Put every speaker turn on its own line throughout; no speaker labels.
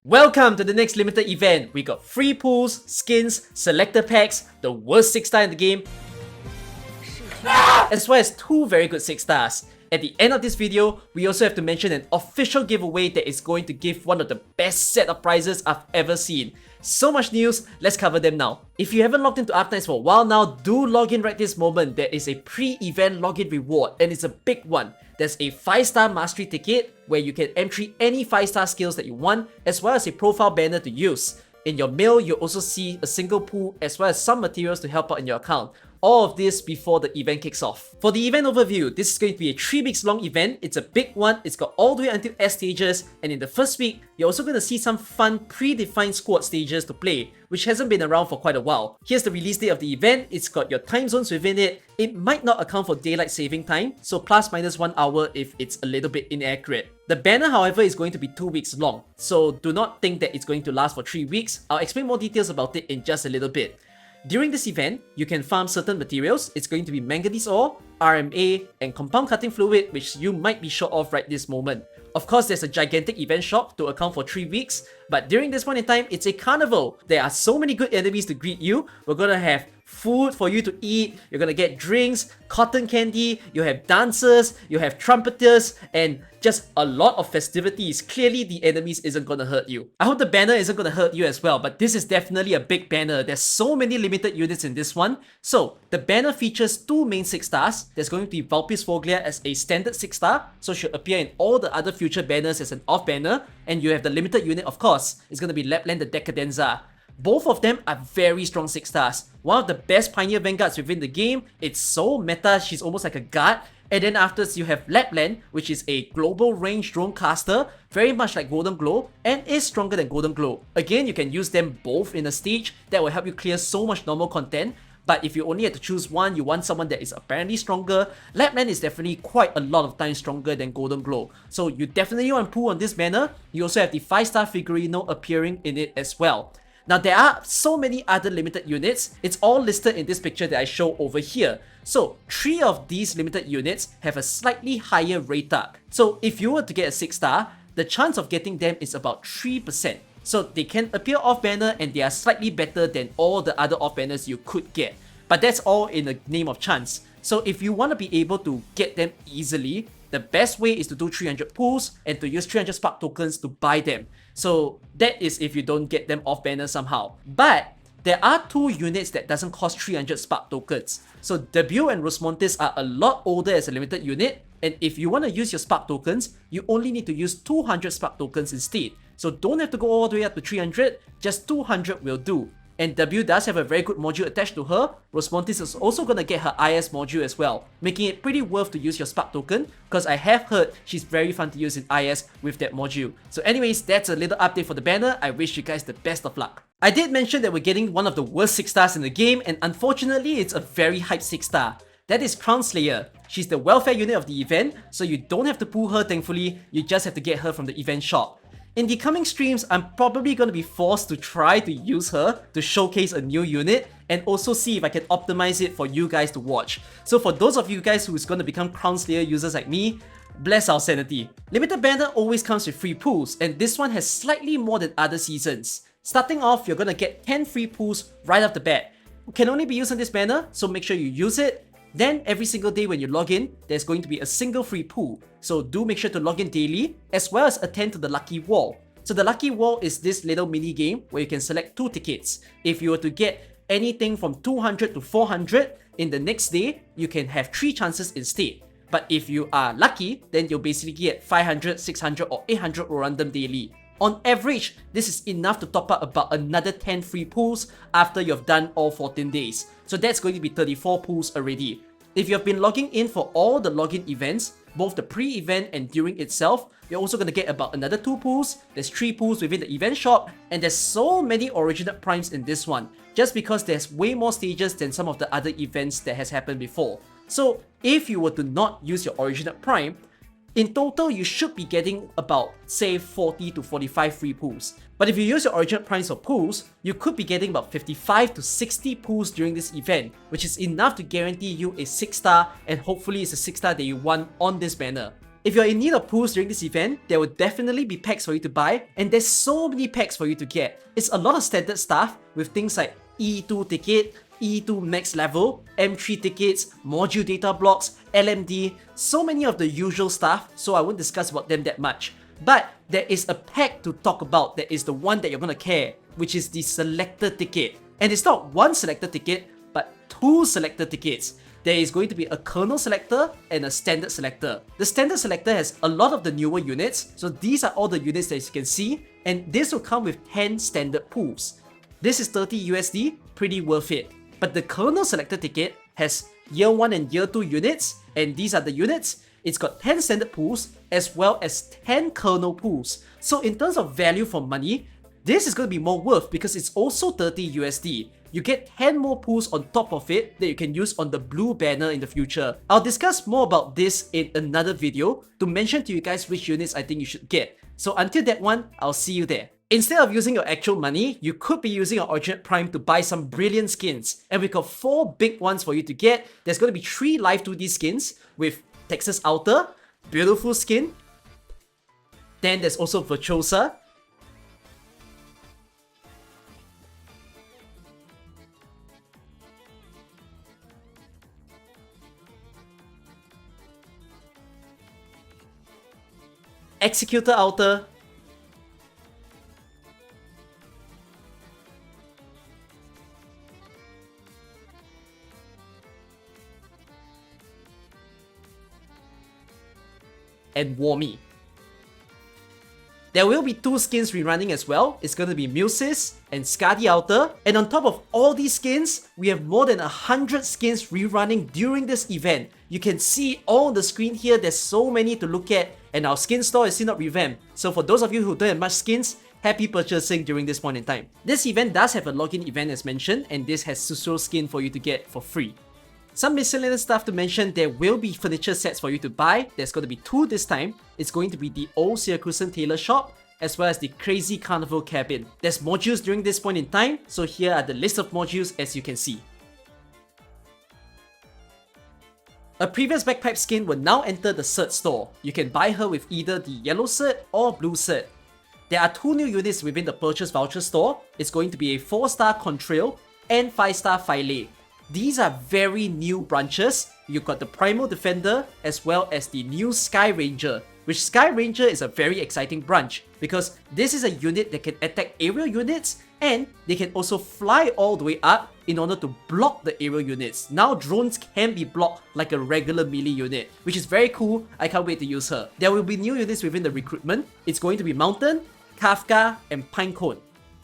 Welcome to the next limited event. We got free pools, skins, selector packs, the worst 6-star in the game, as well as 2 very good 6-stars. At the end of this video, we also have to mention an official giveaway that is going to give one of the best set of prizes I've ever seen. So much news, let's cover them now. If you haven't logged into Arknights for a while now, do log in right this moment. There is a pre-event login reward and it's a big one. There's a 5-star mastery ticket where you can entry any 5-star skills that you want, as well as a profile banner to use. In your mail, you'll also see a single pool as well as some materials to help out in your account. All of this before the event kicks off. For the event overview, this is going to be a 3 weeks long event. It's a big one, it's got all the way until S stages, and in the first week, you're also going to see some fun predefined squad stages to play, which hasn't been around for quite a while. Here's the release date of the event, it's got your time zones within it. It might not account for daylight saving time, so plus minus 1 hour if it's a little bit inaccurate. The banner, however, is going to be 2 weeks long, so do not think that it's going to last for 3 weeks. I'll explain more details about it in just a little bit. During this event, you can farm certain materials. It's going to be manganese ore, RMA, and compound cutting fluid, which you might be short of right this moment. Of course, there's a gigantic event shop to account for 3 weeks, but during this point in time, it's a carnival. There are so many good enemies to greet you. We're gonna have food for you to eat, you're gonna get drinks, cotton candy, you have dancers, you have trumpeters, and just a lot of festivities. Clearly, the enemies isn't gonna hurt you. I hope the banner isn't gonna hurt you as well, but this is definitely a big banner. There's so many limited units in this one. So, the banner features 2 main 6-stars. There's going to be Vulpisfoglia as a standard 6-star, so should appear in all the other future banners as an off banner, and you have the limited unit, of course. It's gonna be Lappland the Decadenza. Both of them are very strong 6-stars. One of the best Pioneer Vanguards within the game. It's so meta, she's almost like a guard. And then afterwards, you have Lappland, which is a global range drone caster, very much like Golden Glow, and is stronger than Golden Glow. Again, you can use them both in a stage that will help you clear so much normal content. But if you only had to choose one, you want someone that is apparently stronger, Lappland is definitely quite a lot of times stronger than Golden Glow. So you definitely want to pull on this banner. You also have the 5-star Figurino appearing in it as well. Now there are so many other limited units, it's all listed in this picture that I show over here. So 3 of these limited units have a slightly higher rate up. So if you were to get a 6-star, the chance of getting them is about 3%. So they can appear off banner and they are slightly better than all the other off banners you could get. But that's all in the name of chance. So if you want to be able to get them easily, the best way is to do 300 pulls and to use 300 spark tokens to buy them. So that is if you don't get them off banner somehow. But there are 2 units that doesn't cost 300 spark tokens. So Debut and Rosmontis are a lot older as a limited unit, and if you want to use your spark tokens, you only need to use 200 spark tokens instead. So don't have to go all the way up to 300, just 200 will do. And W does have a very good module attached to her. Rosmontis is also gonna get her IS module as well, making it pretty worth to use your spark token, because I have heard she's very fun to use in IS with that module. So anyways, that's a little update for the banner. I wish you guys the best of luck. I did mention that we're getting one of the worst 6-stars in the game, and unfortunately it's a very hyped 6-star. That is Crown Slayer. She's the welfare unit of the event, so you don't have to pull her thankfully, you just have to get her from the event shop. In the coming streams, I'm probably going to be forced to try to use her to showcase a new unit and also see if I can optimize it for you guys to watch. So for those of you guys who's going to become Crown Slayer users like me, bless our sanity. Limited banner always comes with free pools, and this one has slightly more than other seasons. Starting off, you're going to get 10 free pools right off the bat. It can only be used on this banner, so make sure you use it. Then every single day when you log in, there's going to be a single free pool. So do make sure to log in daily, as well as attend to the lucky wall. So the lucky wall is this little mini game where you can select 2 tickets. If you were to get anything from 200 to 400, in the next day, you can have 3 chances instead. But if you are lucky, then you'll basically get 500, 600 or 800 random daily. On average, this is enough to top up about another 10 free pools after you've done all 14 days. So that's going to be 34 pools already. If you've been logging in for all the login events, both the pre-event and during itself, you're also going to get about another 2 pools, there's 3 pools within the event shop, and there's so many original primes in this one, just because there's way more stages than some of the other events that has happened before. So if you were to not use your original prime, in total, you should be getting about, say, 40 to 45 free pools. But if you use your original primes for pools, you could be getting about 55 to 60 pools during this event, which is enough to guarantee you a 6-star, and hopefully it's a 6-star that you want on this banner. If you're in need of pools during this event, there will definitely be packs for you to buy, and there's so many packs for you to get. It's a lot of standard stuff with things like E2 ticket, E2 max level, M3 tickets, module data blocks, LMD, so many of the usual stuff, so I won't discuss about them that much. But there is a pack to talk about that is the one that you're gonna care, which is the selector ticket. And it's not one selector ticket, but two selector tickets. There is going to be a kernel selector and a standard selector. The standard selector has a lot of the newer units, so these are all the units that you can see, and this will come with 10 standard pools. This is 30 USD, pretty worth it. But the kernel selector ticket has year 1 and year 2 units, and these are the units. It's got 10 standard pools as well as 10 kernel pools. So in terms of value for money, this is going to be more worth because it's also 30 USD. You get 10 more pools on top of it that you can use on the blue banner in the future. I'll discuss more about this in another video to mention to you guys which units I think you should get. So until that one, I'll see you there. Instead of using your actual money, you could be using your Alternate Prime to buy some brilliant skins. And we got 4 big ones for you to get. There's going to be 3 live 2D skins with Texas Alter, beautiful skin. Then there's also Virtuosa. Executor Alter. And Warmy. There will be 2 skins rerunning as well. It's going to be Musis and Skadi Alter. And on top of all these skins, we have more than 100 skins rerunning during this event. You can see all on the screen here, there's so many to look at, and our skin store is still not revamped. So for those of you who don't have much skins, happy purchasing during this point in time. This event does have a login event as mentioned, and this has Susuro skin for you to get for free. Some miscellaneous stuff to mention, there will be furniture sets for you to buy. There's going to be 2 this time. It's going to be the old Siracusa tailor shop, as well as the crazy carnival cabin. There's modules during this point in time, so here are the list of modules as you can see. A previous bagpipe skin will now enter the cert store. You can buy her with either the yellow cert or blue cert. There are 2 new units within the purchase voucher store. It's going to be a 4-star Contrail and 5-star Filey. These are very new branches. You've got the Primal Defender as well as the new Sky Ranger, which Sky Ranger is a very exciting branch because this is a unit that can attack aerial units and they can also fly all the way up in order to block the aerial units. Now drones can be blocked like a regular melee unit, which is very cool. I can't wait to use her. There will be new units within the recruitment. It's going to be Mountain, Kafka, and Pinecone.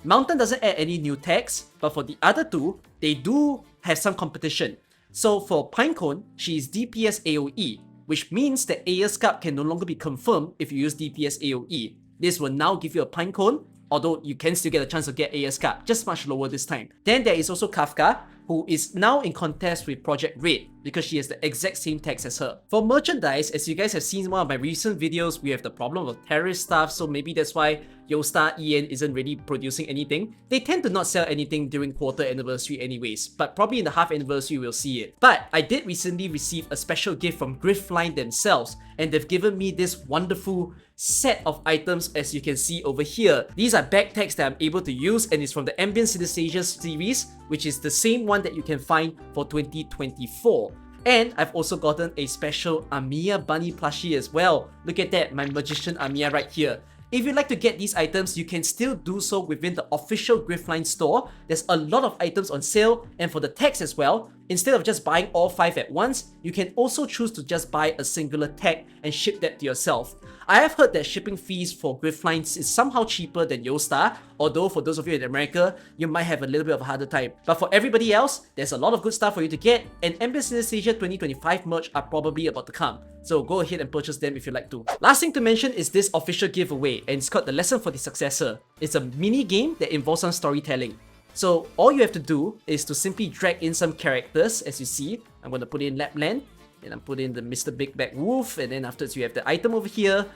Mountain doesn't add any new tags, but for the other 2, they do have some competition. So for Pinecone, she is DPS AoE, which means that Ayers Cup can no longer be confirmed if you use DPS AoE. This will now give you a Pinecone, although you can still get a chance to get Ayers Cup, just much lower this time. Then there is also Kafka, who is now in contest with Project Red because she has the exact same tags as her. For merchandise, as you guys have seen in one of my recent videos, we have the problem of terrorist stuff, so maybe that's why Yostar EN isn't really producing anything. They tend to not sell anything during quarter anniversary anyways, but probably in the half anniversary we'll see it. But I did recently receive a special gift from Griffline themselves, and they've given me this wonderful set of items as you can see over here. These are bag tags that I'm able to use, and it's from the Ambience Synesthesia series, which is the same one that you can find for 2024. And I've also gotten a special Amiya bunny plushie as well. Look at that, my magician Amiya right here. If you'd like to get these items, you can still do so within the official Griffline store. There's a lot of items on sale, and for the tags as well, instead of just buying all 5 at once, you can also choose to just buy a singular tag and ship that to yourself. I have heard that shipping fees for Grifflines is somehow cheaper than Yostar, although for those of you in America, you might have a little bit of a harder time. But for everybody else, there's a lot of good stuff for you to get, and Ambience Synesthesia 2025 merch are probably about to come. So go ahead and purchase them if you'd like to. Last thing to mention is this official giveaway, and it's called the Lesson for the Successor. It's a mini game that involves some storytelling. So all you have to do is to simply drag in some characters. As you see, I'm going to put in Lappland, and I'm putting in the Mr. Big Bag Wolf, and then afterwards you have the item over here,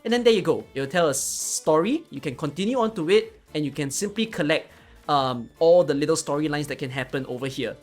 and then there you go. It'll tell a story. You can continue on to it, and you can simply collect all the little storylines that can happen over here.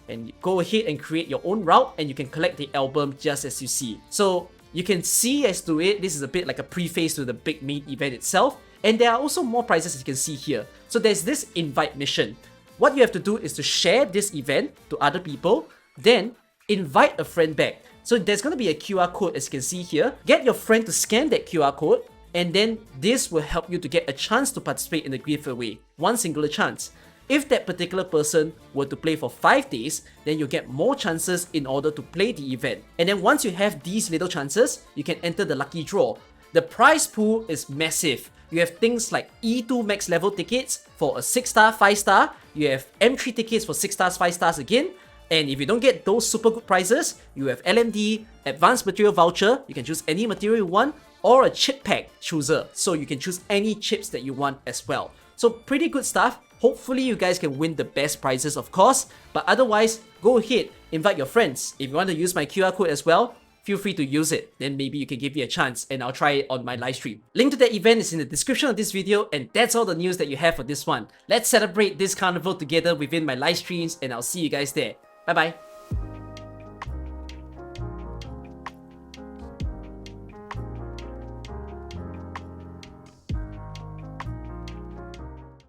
And you go ahead and create your own route, and you can collect the album just as you see. So You can see as to it, this is a bit like a preface to the big main event itself. And there are also more prizes as you can see here. So there's this invite mission. What you have to do is to share this event to other people, then invite a friend back. So there's going to be a QR code as you can see here. Get your friend to scan that QR code, and then this will help you to get a chance to participate in the giveaway. One singular chance. If that particular person were to play for 5 days, then you'll get more chances in order to play the event. And then once you have these little chances, you can enter the lucky draw. The prize pool is massive. You have things like E2 max level tickets for a 6-star, 5-star. You have M3 tickets for 6 stars, 5 stars again. And if you don't get those super good prizes, you have LMD, Advanced Material Voucher, you can choose any material you want, or a chip pack chooser, so you can choose any chips that you want as well. So pretty good stuff. Hopefully you guys can win the best prizes, of course, but otherwise, go ahead, invite your friends. If you want to use my QR code as well, feel free to use it. Then maybe you can give me a chance and I'll try it on my live stream. Link to that event is in the description of this video, and that's all the news that you have for this one. Let's celebrate this carnival together within my live streams, and I'll see you guys there. Bye bye.